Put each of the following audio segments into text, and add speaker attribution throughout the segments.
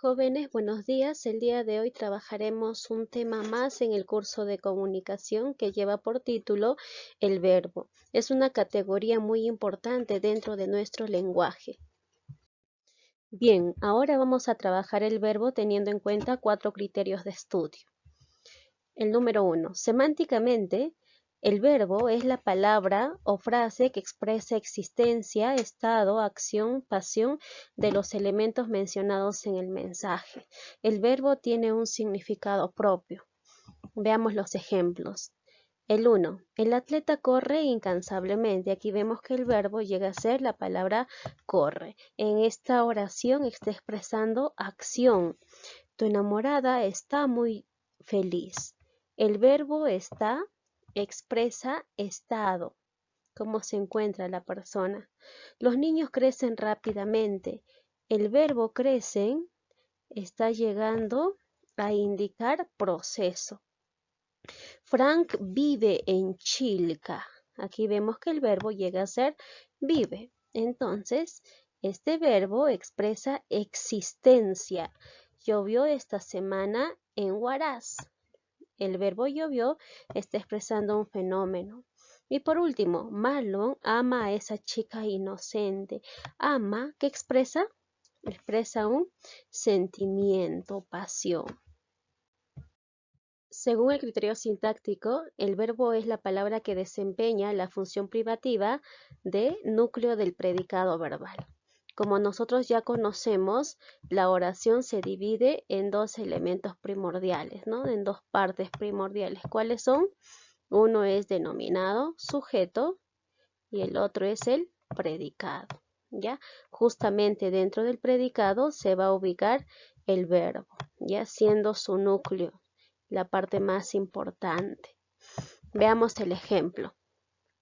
Speaker 1: Jóvenes, buenos días. El día de hoy trabajaremos un tema más en el curso de comunicación que lleva por título el verbo. Es una categoría muy importante dentro de nuestro lenguaje. Bien, ahora vamos a trabajar el verbo teniendo en cuenta 4 criterios de estudio. El número 1. Semánticamente, el verbo es la palabra o frase que expresa existencia, estado, acción, pasión de los elementos mencionados en el mensaje. El verbo tiene un significado propio. Veamos los ejemplos. El 1. El atleta corre incansablemente. Aquí vemos que el verbo llega a ser la palabra corre. En esta oración está expresando acción. Tu enamorada está muy feliz. El verbo está expresa estado, cómo se encuentra la persona. Los niños crecen rápidamente. El verbo crecen está llegando a indicar proceso. Frank vive en Chilca. Aquí vemos que el verbo llega a ser vive. Entonces, este verbo expresa existencia. Llovió esta semana en Huaraz. El verbo llovió está expresando un fenómeno. Y por último, Marlon ama a esa chica inocente. Ama, ¿qué expresa? Expresa un sentimiento, pasión. Según el criterio sintáctico, el verbo es la palabra que desempeña la función privativa de núcleo del predicado verbal. Como nosotros ya conocemos, la oración se divide en dos elementos primordiales, ¿no? En dos partes primordiales. ¿Cuáles son? Uno es denominado sujeto y el otro es el predicado, ¿ya? Justamente dentro del predicado se va a ubicar el verbo, ya siendo su núcleo la parte más importante. Veamos el ejemplo.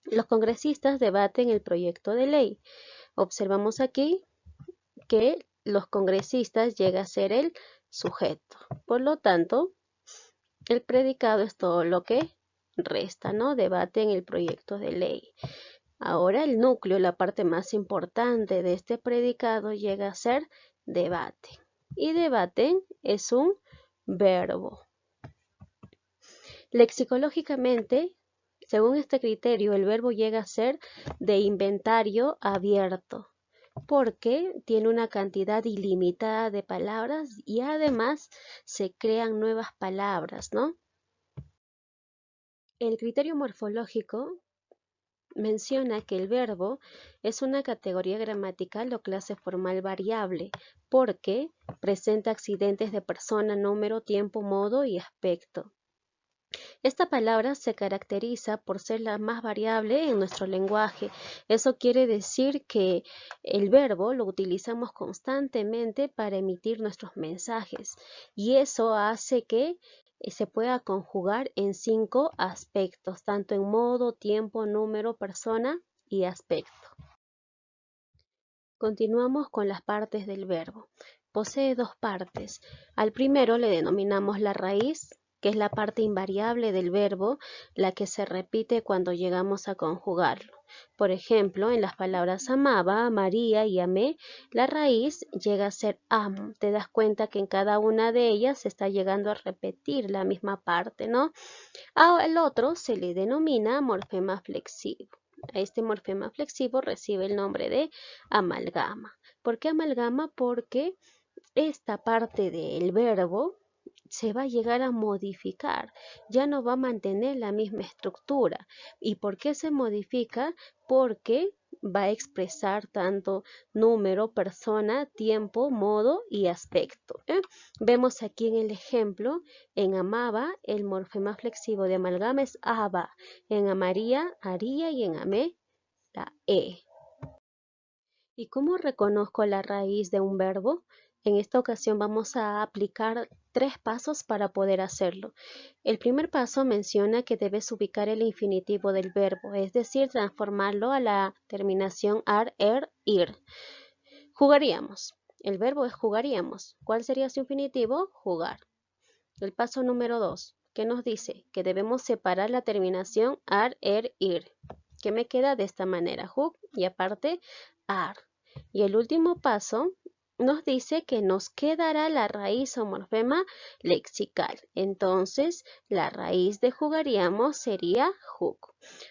Speaker 1: Los congresistas debaten el proyecto de ley. Observamos aquí que los congresistas llega a ser el sujeto. Por lo tanto, el predicado es todo lo que resta, ¿no? Debaten el proyecto de ley. Ahora el núcleo, la parte más importante de este predicado llega a ser debate. Y debaten es un verbo. Lexicológicamente, según este criterio, el verbo llega a ser de inventario abierto, porque tiene una cantidad ilimitada de palabras y además se crean nuevas palabras, ¿no? El criterio morfológico menciona que el verbo es una categoría gramatical o clase formal variable, porque presenta accidentes de persona, número, tiempo, modo y aspecto. Esta palabra se caracteriza por ser la más variable en nuestro lenguaje. Eso quiere decir que el verbo lo utilizamos constantemente para emitir nuestros mensajes y eso hace que se pueda conjugar en 5 aspectos, tanto en modo, tiempo, número, persona y aspecto. Continuamos con las partes del verbo. Posee 2 partes. Al primero le denominamos la raíz, que es la parte invariable del verbo, la que se repite cuando llegamos a conjugarlo. Por ejemplo, en las palabras amaba, amaría y amé, la raíz llega a ser amo. Te das cuenta que en cada una de ellas se está llegando a repetir la misma parte, ¿no? Al otro se le denomina morfema flexivo. Este morfema flexivo recibe el nombre de amalgama. ¿Por qué amalgama? Porque esta parte del verbo se va a llegar a modificar, ya no va a mantener la misma estructura. ¿Y por qué se modifica? Porque va a expresar tanto número, persona, tiempo, modo y aspecto. Vemos aquí en el ejemplo, en amaba, el morfema flexivo de amalgama es aba, en amaría, haría y en amé, la e. ¿Y cómo reconozco la raíz de un verbo? En esta ocasión vamos a aplicar 3 pasos para poder hacerlo. El primer paso menciona que debes ubicar el infinitivo del verbo, es decir, transformarlo a la terminación ar, er, ir. Jugaríamos. El verbo es jugaríamos. ¿Cuál sería su infinitivo? Jugar. El paso número 2, ¿qué nos dice? Que debemos separar la terminación ar, er, ir. ¿Qué me queda de esta manera? Jug y aparte ar. Y el último paso nos dice que nos quedará la raíz o morfema lexical. Entonces, la raíz de jugaríamos sería jug.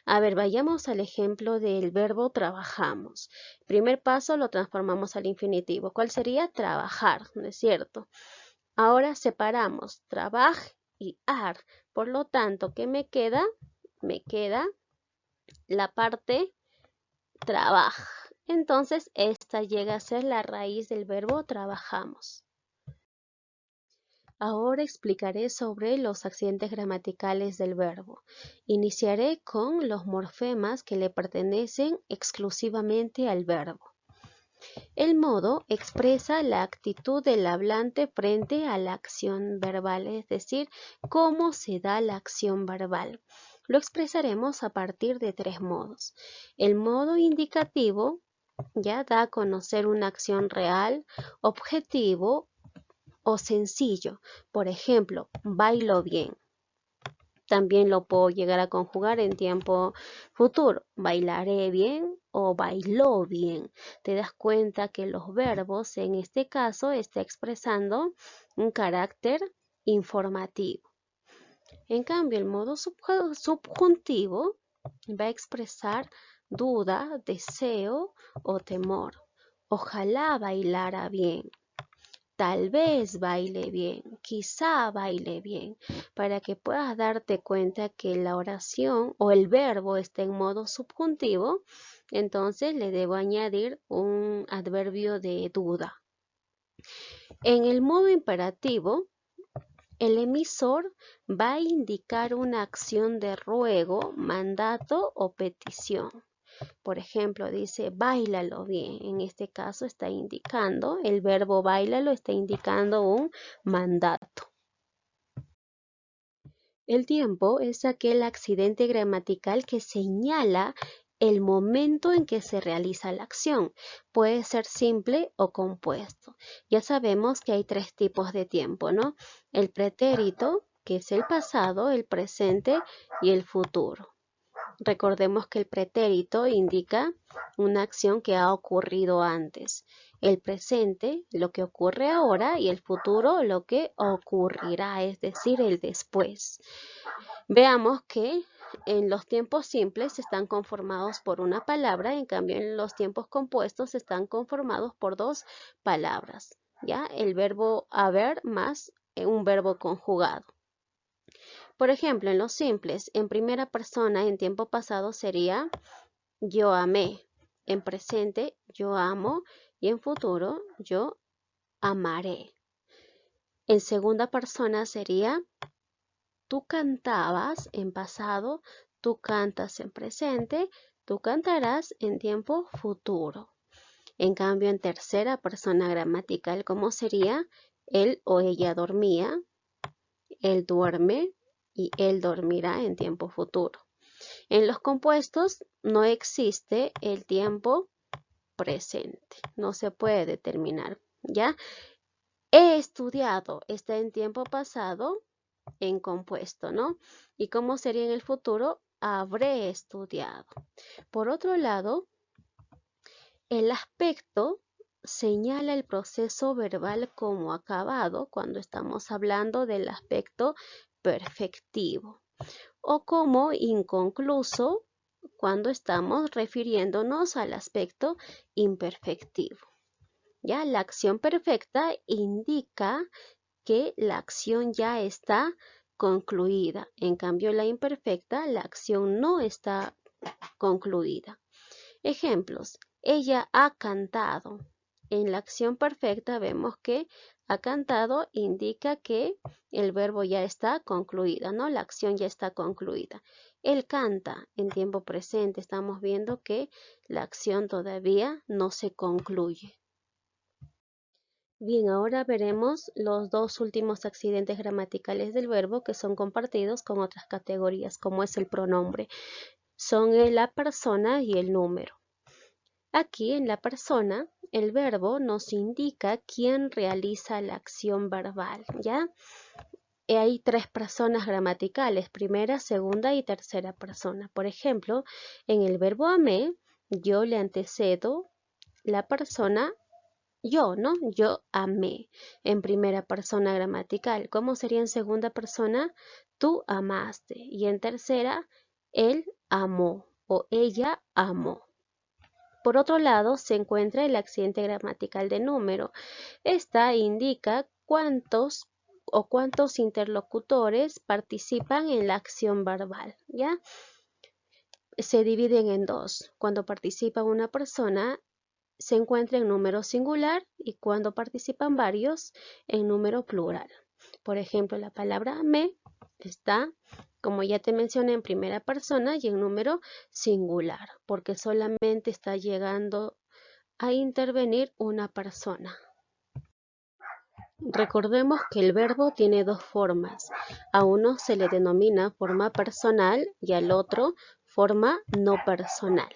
Speaker 1: A ver, vayamos al ejemplo del verbo trabajamos. Primer paso lo transformamos al infinitivo. ¿Cuál sería? Trabajar, ¿no es cierto? Ahora separamos trabaj y ar. Por lo tanto, ¿qué me queda? Me queda la parte trabaj. Entonces, esta llega a ser la raíz del verbo trabajamos. Ahora explicaré sobre los accidentes gramaticales del verbo. Iniciaré con los morfemas que le pertenecen exclusivamente al verbo. El modo expresa la actitud del hablante frente a la acción verbal, es decir, cómo se da la acción verbal. Lo expresaremos a partir de tres modos. El modo indicativo ya da a conocer una acción real, objetivo o sencillo. Por ejemplo, bailo bien. También lo puedo llegar a conjugar en tiempo futuro. Bailaré bien o bailó bien. Te das cuenta que los verbos en este caso está expresando un carácter informativo. En cambio, el modo subjuntivo va a expresar duda, deseo o temor. Ojalá bailara bien. Tal vez baile bien, quizá baile bien, para que puedas darte cuenta que la oración o el verbo está en modo subjuntivo, entonces le debo añadir un adverbio de duda. En el modo imperativo, el emisor va a indicar una acción de ruego, mandato o petición. Por ejemplo, dice báilalo bien. En este caso está indicando, el verbo báilalo está indicando un mandato. El tiempo es aquel accidente gramatical que señala el momento en que se realiza la acción. Puede ser simple o compuesto. Ya sabemos que hay tres tipos de tiempo, ¿no? El pretérito, que es el pasado, el presente y el futuro. Recordemos que el pretérito indica una acción que ha ocurrido antes. El presente, lo que ocurre ahora, y el futuro, lo que ocurrirá, es decir, el después. Veamos que en los tiempos simples están conformados por una palabra, en cambio en los tiempos compuestos están conformados por dos palabras, ¿ya? El verbo haber más un verbo conjugado. Por ejemplo, en los simples, en primera persona, en tiempo pasado sería yo amé. En presente, yo amo. Y en futuro, yo amaré. En segunda persona sería tú cantabas en pasado, tú cantas en presente, tú cantarás en tiempo futuro. En cambio, en tercera persona gramatical, ¿cómo sería? Él o ella dormía, él duerme y él dormirá en tiempo futuro. En los compuestos no existe el tiempo presente, no se puede determinar, ¿ya? He estudiado está en tiempo pasado en compuesto, ¿no? ¿Y cómo sería en el futuro? Habré estudiado. Por otro lado, el aspecto señala el proceso verbal como acabado cuando estamos hablando del aspecto perfectivo o como inconcluso cuando estamos refiriéndonos al aspecto imperfectivo. Ya la acción perfecta indica que la acción ya está concluida. En cambio, la imperfecta, la acción no está concluida. Ejemplos. Ella ha cantado. En la acción perfecta vemos que ha cantado indica que el verbo ya está concluida, ¿no? La acción ya está concluida. Él canta en tiempo presente. Estamos viendo que la acción todavía no se concluye. Bien, ahora veremos los dos últimos accidentes gramaticales del verbo que son compartidos con otras categorías, como es el pronombre. Son la persona y el número. Aquí en la persona, el verbo nos indica quién realiza la acción verbal, ¿ya? Hay tres personas gramaticales, primera, segunda y tercera persona. Por ejemplo, en el verbo amé, yo le antecedo la persona yo, ¿no? Yo amé en primera persona gramatical. ¿Cómo sería en segunda persona? Tú amaste. Y en tercera, él amó o ella amó. Por otro lado, se encuentra el accidente gramatical de número. Esta indica cuántos interlocutores participan en la acción verbal, ¿ya? Se dividen en dos. Cuando participa una persona, se encuentra en número singular y cuando participan varios, en número plural. Por ejemplo, la palabra me está, como ya te mencioné, en primera persona y en número singular, porque solamente está llegando a intervenir una persona. Recordemos que el verbo tiene dos formas. A uno se le denomina forma personal y al otro forma no personal.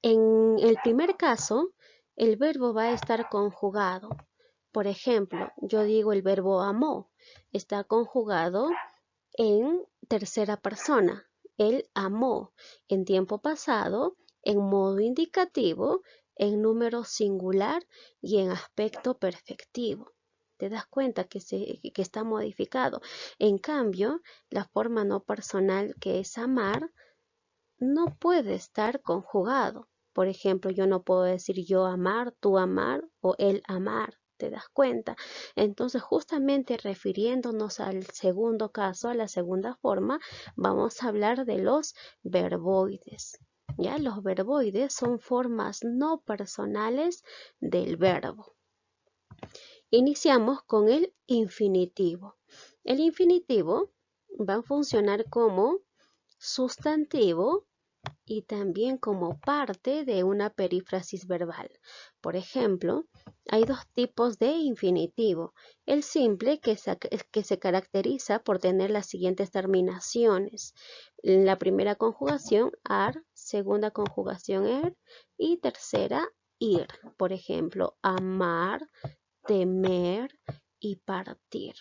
Speaker 1: En el primer caso, el verbo va a estar conjugado. Por ejemplo, yo digo el verbo amó, está conjugado en tercera persona. Él amó en tiempo pasado, en modo indicativo, en número singular y en aspecto perfectivo. ¿Te das cuenta que está modificado? En cambio, la forma no personal, que es amar, no puede estar conjugado. Por ejemplo, yo no puedo decir yo amar, tú amar o él amar. ¿Te das cuenta? Entonces, justamente refiriéndonos al segundo caso, a la segunda forma, vamos a hablar de los verboides. ¿Ya? Los verboides son formas no personales del verbo. Iniciamos con el infinitivo. El infinitivo va a funcionar como sustantivo y también como parte de una perífrasis verbal. Por ejemplo, hay dos tipos de infinitivo. El simple, que se caracteriza por tener las siguientes terminaciones. La primera conjugación, ar, segunda conjugación, er, y tercera, ir. Por ejemplo, amar, temer y partir.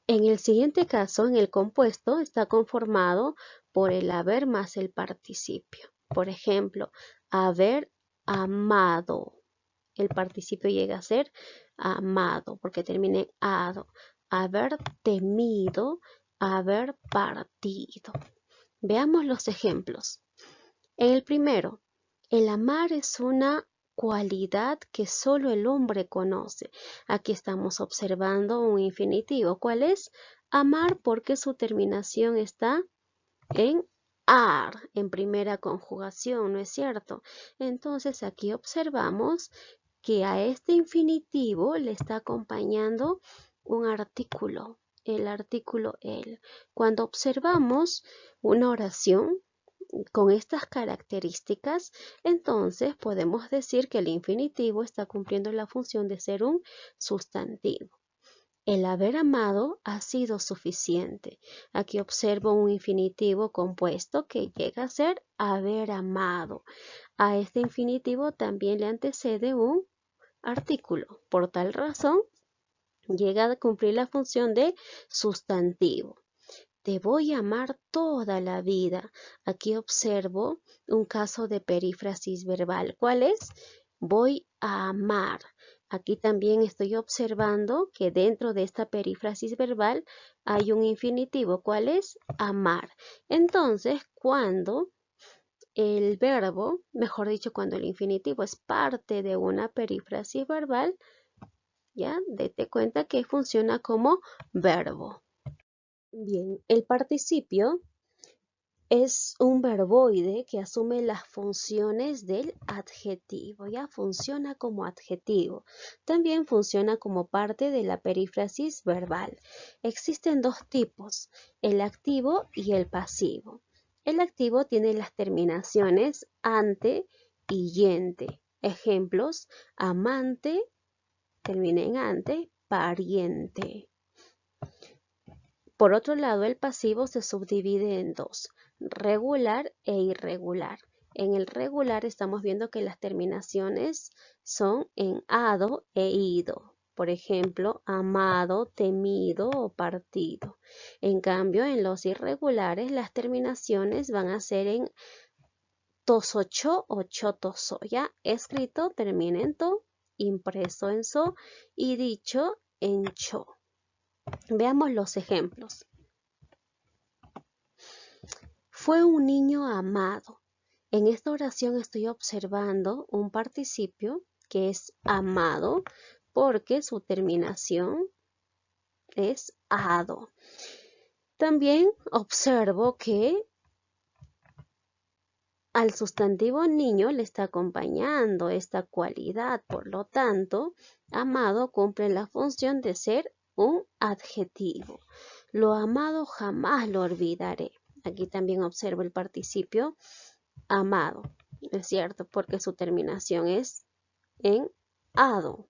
Speaker 1: En el siguiente caso, en el compuesto, está conformado por el haber más el participio. Por ejemplo, haber amado. El participio llega a ser amado porque termina en ado. Haber temido, haber partido. Veamos los ejemplos. En el primero, el amar es una cualidad que solo el hombre conoce. Aquí estamos observando un infinitivo. ¿Cuál es? Amar, porque su terminación está en ar, en primera conjugación, ¿no es cierto? Entonces aquí observamos que a este infinitivo le está acompañando un artículo, el artículo el. Cuando observamos una oración con estas características, entonces podemos decir que el infinitivo está cumpliendo la función de ser un sustantivo. El haber amado ha sido suficiente. Aquí observo un infinitivo compuesto que llega a ser haber amado. A este infinitivo también le antecede un artículo. Por tal razón, llega a cumplir la función de sustantivo. Te voy a amar toda la vida. Aquí observo un caso de perífrasis verbal. ¿Cuál es? Voy a amar. Aquí también estoy observando que dentro de esta perífrasis verbal hay un infinitivo. ¿Cuál es? Amar. Entonces, cuando el verbo, mejor dicho, cuando el infinitivo es parte de una perífrasis verbal, ya date cuenta que funciona como verbo. Bien, el participio es un verboide que asume las funciones del adjetivo, ya funciona como adjetivo. También funciona como parte de la perífrasis verbal. Existen dos tipos, el activo y el pasivo. El activo tiene las terminaciones ante y yente. Ejemplos, amante, termina en ante, pariente. Por otro lado, el pasivo se subdivide en dos, regular e irregular. En el regular estamos viendo que las terminaciones son en ado e ido. Por ejemplo, amado, temido o partido. En cambio, en los irregulares las terminaciones van a ser en tosocho o chotoso, ¿ya? Escrito termina en to, impreso en so y dicho en cho. Veamos los ejemplos. Fue un niño amado. En esta oración estoy observando un participio que es amado porque su terminación es ado. También observo que al sustantivo niño le está acompañando esta cualidad, por lo tanto, amado cumple la función de ser un adjetivo. Lo amado jamás lo olvidaré. Aquí también observo el participio amado, ¿es cierto? Porque su terminación es en ado.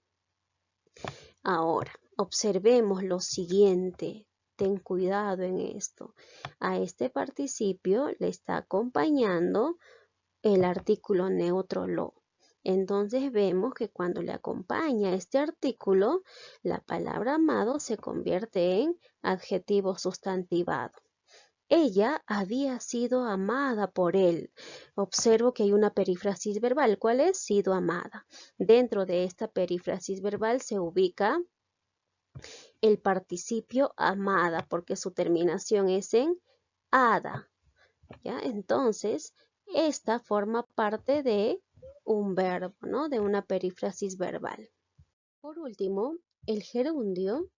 Speaker 1: Ahora, observemos lo siguiente. Ten cuidado en esto. A este participio le está acompañando el artículo neutro lo. Entonces vemos que cuando le acompaña este artículo, la palabra amado se convierte en adjetivo sustantivado. Ella había sido amada por él. Observo que hay una perífrasis verbal. ¿Cuál es? Sido amada. Dentro de esta perífrasis verbal se ubica el participio amada porque su terminación es en ada. ¿Ya? Entonces, esta forma parte de un verbo, ¿no? De una perífrasis verbal. Por último, el gerundio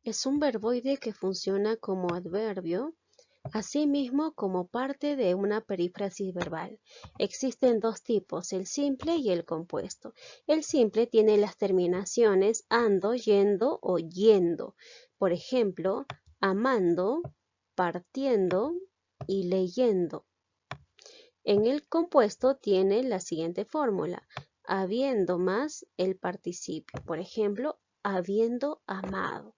Speaker 1: es un verboide que funciona como adverbio, asimismo como parte de una perífrasis verbal. Existen dos tipos, el simple y el compuesto. El simple tiene las terminaciones ando, yendo o yendo. Por ejemplo, amando, partiendo y leyendo. En el compuesto tiene la siguiente fórmula, habiendo más el participio. Por ejemplo, habiendo amado.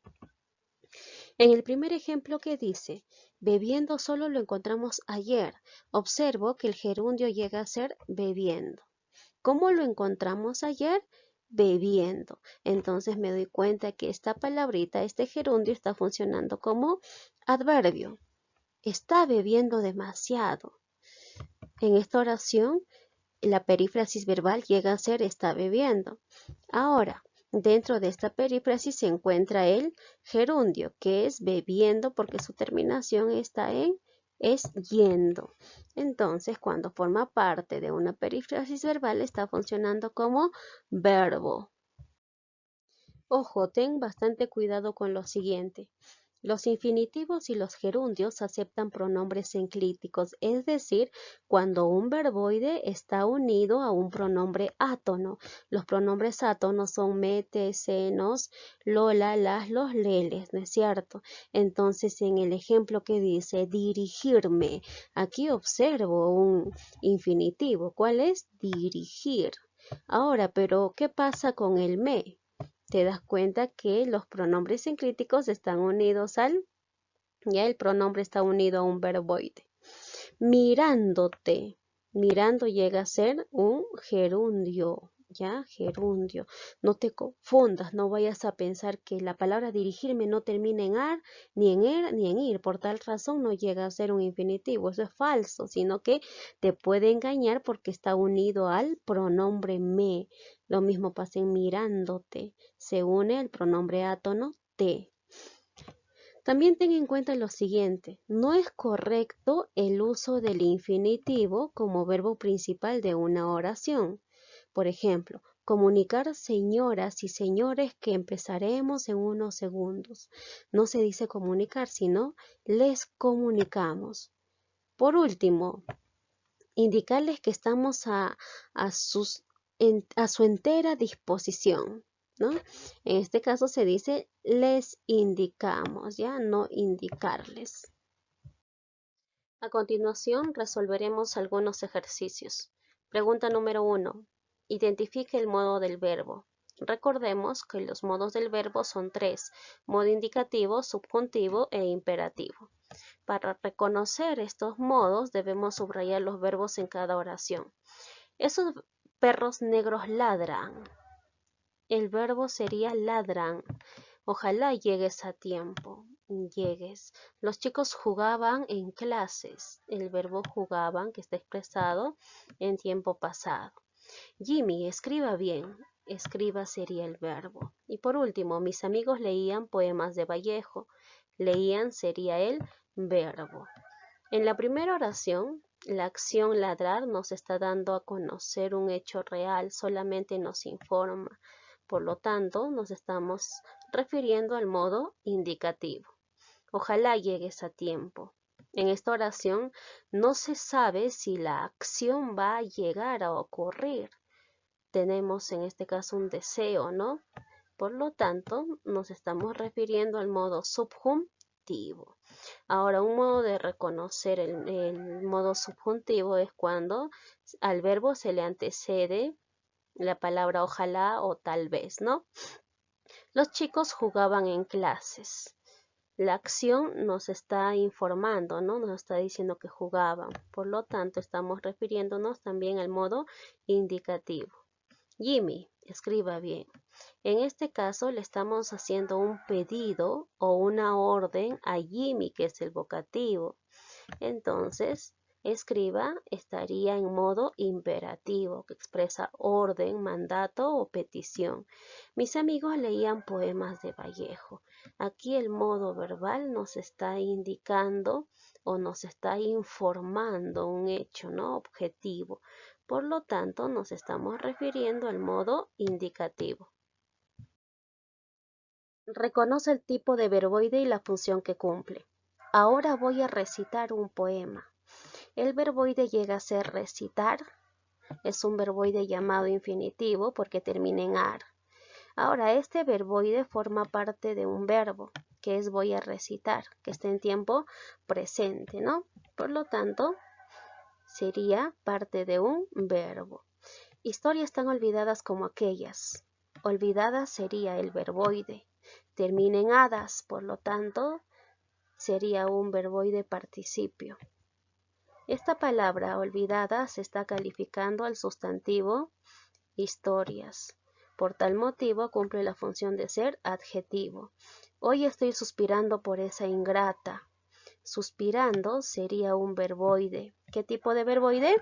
Speaker 1: En el primer ejemplo que dice, bebiendo solo lo encontramos ayer. Observo que el gerundio llega a ser bebiendo. ¿Cómo lo encontramos ayer? Bebiendo. Entonces me doy cuenta que esta palabrita, este gerundio está funcionando como adverbio. Está bebiendo demasiado. En esta oración, la perífrasis verbal llega a ser está bebiendo. Ahora, dentro de esta perífrasis se encuentra el gerundio, que es bebiendo porque su terminación está en es yendo. Entonces, cuando forma parte de una perífrasis verbal, está funcionando como verbo. Ojo, ten bastante cuidado con lo siguiente. Los infinitivos y los gerundios aceptan pronombres enclíticos, es decir, cuando un verboide está unido a un pronombre átono. Los pronombres átonos son me, te, se, nos, lo, la, las, los, leles, ¿no es cierto? Entonces, en el ejemplo que dice dirigirme, aquí observo un infinitivo. ¿Cuál es? Dirigir. Ahora, pero ¿qué pasa con el me? Te das cuenta que los pronombres enclíticos están unidos ya el pronombre está unido a un verboide. Mirándote, mirando llega a ser un gerundio, ¿ya? Gerundio. No te confundas, no vayas a pensar que la palabra dirigirme no termina en ar, ni en er, ni en ir. Por tal razón no llega a ser un infinitivo, eso es falso, sino que te puede engañar porque está unido al pronombre me. Lo mismo pasa en mirándote, se une al pronombre átono te. También ten en cuenta lo siguiente, no es correcto el uso del infinitivo como verbo principal de una oración. Por ejemplo, comunicar señoras y señores que empezaremos en unos segundos. No se dice comunicar, sino les comunicamos. Por último, indicarles que estamos a su entera disposición, ¿no? En este caso se dice les indicamos, ya no indicarles. A continuación resolveremos algunos ejercicios. Pregunta número 1. Identifique el modo del verbo. Recordemos que los modos del verbo son tres: modo indicativo, subjuntivo e imperativo. Para reconocer estos modos debemos subrayar los verbos en cada oración. Esos perros negros ladran. El verbo sería ladran. Ojalá llegues a tiempo. llegues. Los chicos jugaban en clases. El verbo jugaban, que está expresado en tiempo pasado. Jimmy, escriba bien. Escriba sería el verbo. Y por último, mis amigos leían poemas de Vallejo. Leían sería el verbo. En la primera oración, la acción ladrar nos está dando a conocer un hecho real, solamente nos informa. Por lo tanto, nos estamos refiriendo al modo indicativo. Ojalá llegues a tiempo. En esta oración no se sabe si la acción va a llegar a ocurrir. Tenemos en este caso un deseo, ¿no? Por lo tanto, nos estamos refiriendo al modo subjuntivo. Ahora, un modo de reconocer el modo subjuntivo es cuando al verbo se le antecede la palabra ojalá o tal vez, ¿no? Los chicos jugaban en clases. La acción nos está informando, ¿no? Nos está diciendo que jugaban. Por lo tanto, estamos refiriéndonos también al modo indicativo. Jimmy, escriba bien. En este caso le estamos haciendo un pedido o una orden a Jimmy, que es el vocativo. Entonces, escriba estaría en modo imperativo, que expresa orden, mandato o petición. Mis amigos leían poemas de Vallejo. Aquí el modo verbal nos está indicando o nos está informando un hecho, ¿no? Objetivo. Por lo tanto, nos estamos refiriendo al modo indicativo. Reconoce el tipo de verboide y la función que cumple. Ahora voy a recitar un poema. El verboide llega a ser recitar. Es un verboide llamado infinitivo porque termina en ar. Ahora, este verboide forma parte de un verbo, que es voy a recitar, que está en tiempo presente, ¿no? Por lo tanto, sería parte de un verbo. Historias tan olvidadas como aquellas. Olvidadas sería el verboide. Termina en hadas, por lo tanto, sería un verboide participio. Esta palabra olvidada se está calificando al sustantivo historias. Por tal motivo cumple la función de ser adjetivo. Hoy estoy suspirando por esa ingrata. Suspirando sería un verboide. ¿Qué tipo de verboide?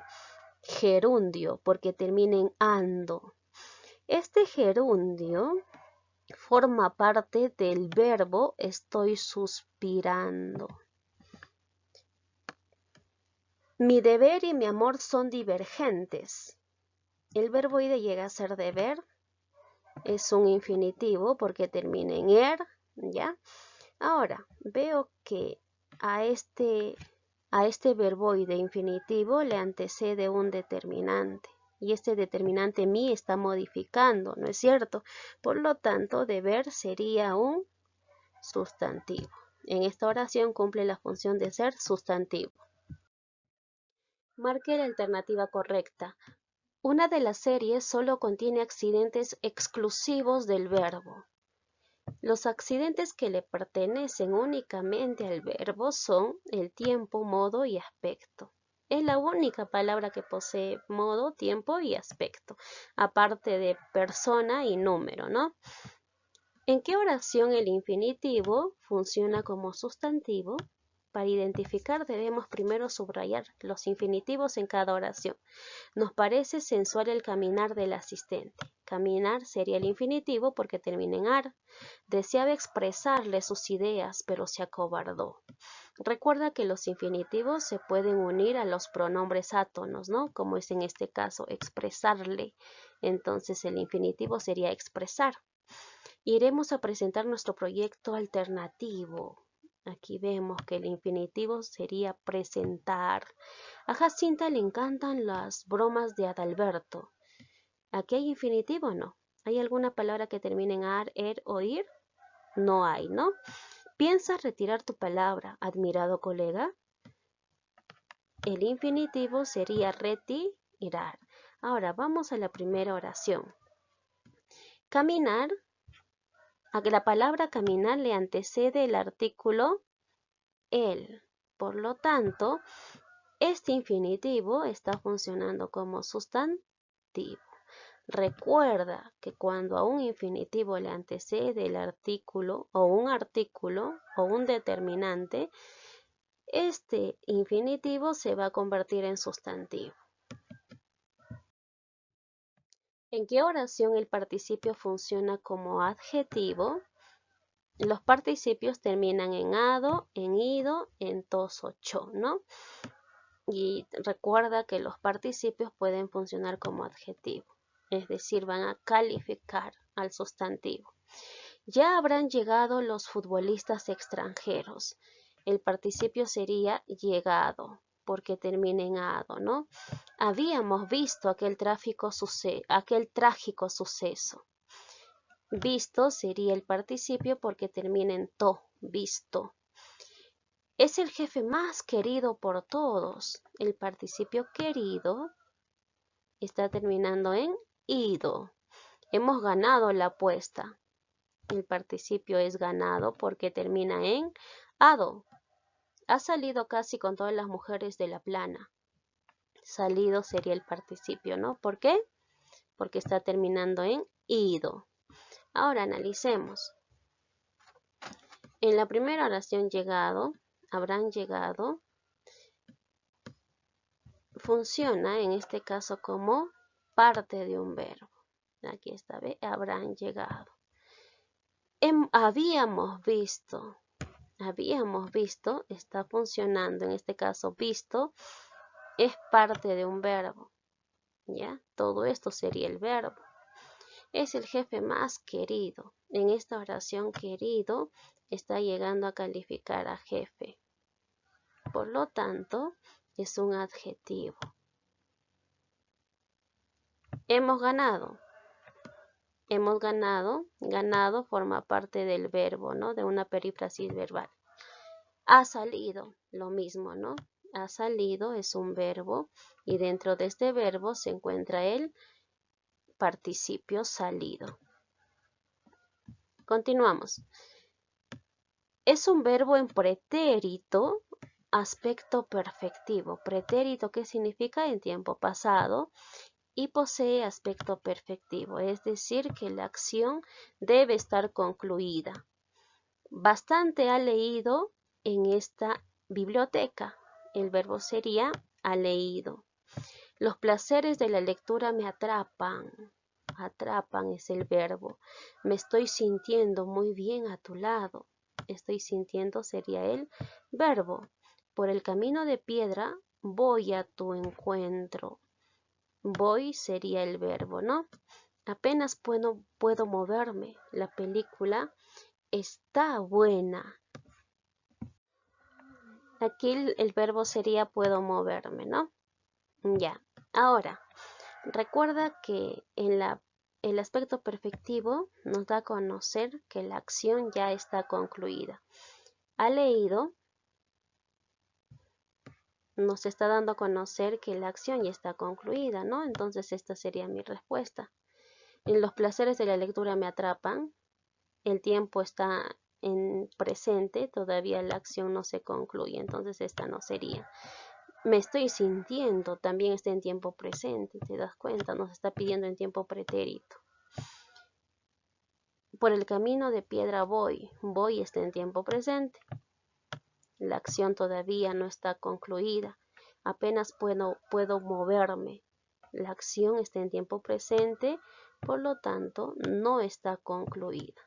Speaker 1: Gerundio, porque termina en ando. Este gerundio forma parte del verbo estoy suspirando. Mi deber y mi amor son divergentes. El verboide llega a ser deber. Es un infinitivo porque termina en er, ¿ya? Ahora, veo que a este verboide infinitivo le antecede un determinante. Y este determinante mi está modificando, ¿no es cierto? Por lo tanto, deber sería un sustantivo. En esta oración cumple la función de ser sustantivo. Marque la alternativa correcta. Una de las series solo contiene accidentes exclusivos del verbo. Los accidentes que le pertenecen únicamente al verbo son el tiempo, modo y aspecto. Es la única palabra que posee modo, tiempo y aspecto, aparte de persona y número, ¿no? ¿En qué oración el infinitivo funciona como sustantivo? Para identificar debemos primero subrayar los infinitivos en cada oración. Nos parece sensual el caminar del asistente. Caminar sería el infinitivo porque termina en ar. Deseaba expresarle sus ideas, pero se acobardó. Recuerda que los infinitivos se pueden unir a los pronombres átonos, ¿no? Como es en este caso, expresarle. Entonces el infinitivo sería expresar. Iremos a presentar nuestro proyecto alternativo. Aquí vemos que el infinitivo sería presentar. A Jacinta le encantan las bromas de Adalberto. ¿Aquí hay infinitivo o no? ¿Hay alguna palabra que termine en ar, er o ir? No hay, ¿no? ¿Piensas retirar tu palabra, admirado colega? El infinitivo sería retirar. Ahora vamos a la primera oración. Caminar. A la palabra caminar le antecede el artículo el. Por lo tanto, este infinitivo está funcionando como sustantivo. Recuerda que cuando a un infinitivo le antecede el artículo o un determinante, este infinitivo se va a convertir en sustantivo. ¿En qué oración el participio funciona como adjetivo? Los participios terminan en ado, en ido, en tos o cho, ¿no? Y recuerda que los participios pueden funcionar como adjetivo, es decir, van a calificar al sustantivo. Ya habrán llegado los futbolistas extranjeros. El participio sería llegado, porque termina en ado, ¿no? Habíamos visto aquel trágico suceso. Visto sería el participio porque termina en to, visto. Es el jefe más querido por todos. El participio querido está terminando en ido. Hemos ganado la apuesta. El participio es ganado porque termina en ado. Ha salido casi con todas las mujeres de la plana. Salido sería el participio, ¿no? ¿Por qué? Porque está terminando en ido. Ahora analicemos. En la primera oración llegado, habrán llegado, funciona en este caso como parte de un verbo. Aquí está, ¿ve? Habrán llegado. Habíamos visto, está funcionando, en este caso visto, es parte de un verbo, ¿ya? Todo esto sería el verbo. Es el jefe más querido. En esta oración querido está llegando a calificar a jefe. Por lo tanto, es un adjetivo. Hemos ganado. Hemos ganado. Ganado forma parte del verbo, ¿no? De una perífrasis verbal. Ha salido, lo mismo, ¿no? Ha salido es un verbo y dentro de este verbo se encuentra el participio salido. Continuamos. Es un verbo en pretérito, aspecto perfectivo. Pretérito, ¿qué significa? En tiempo pasado. Y posee aspecto perfectivo, es decir, que la acción debe estar concluida. Bastante ha leído en esta biblioteca. El verbo sería ha leído. Los placeres de la lectura me atrapan. Atrapan es el verbo. Me estoy sintiendo muy bien a tu lado. Estoy sintiendo sería el verbo. Por el camino de piedra voy a tu encuentro. Voy sería el verbo, ¿no? Apenas puedo moverme. La película está buena. Aquí el verbo sería puedo moverme, ¿no? Ya. Ahora, recuerda que el aspecto perfectivo nos da a conocer que la acción ya está concluida. Ha leído, nos está dando a conocer que la acción ya está concluida, ¿no? Entonces esta sería mi respuesta. En los placeres de la lectura me atrapan. El tiempo está en presente, todavía la acción no se concluye, entonces esta no sería. Me estoy sintiendo, también está en tiempo presente, ¿te das cuenta? Nos está pidiendo en tiempo pretérito. Por el camino de piedra voy está en tiempo presente. La acción todavía no está concluida. Apenas puedo moverme. La acción está en tiempo presente, por lo tanto, no está concluida.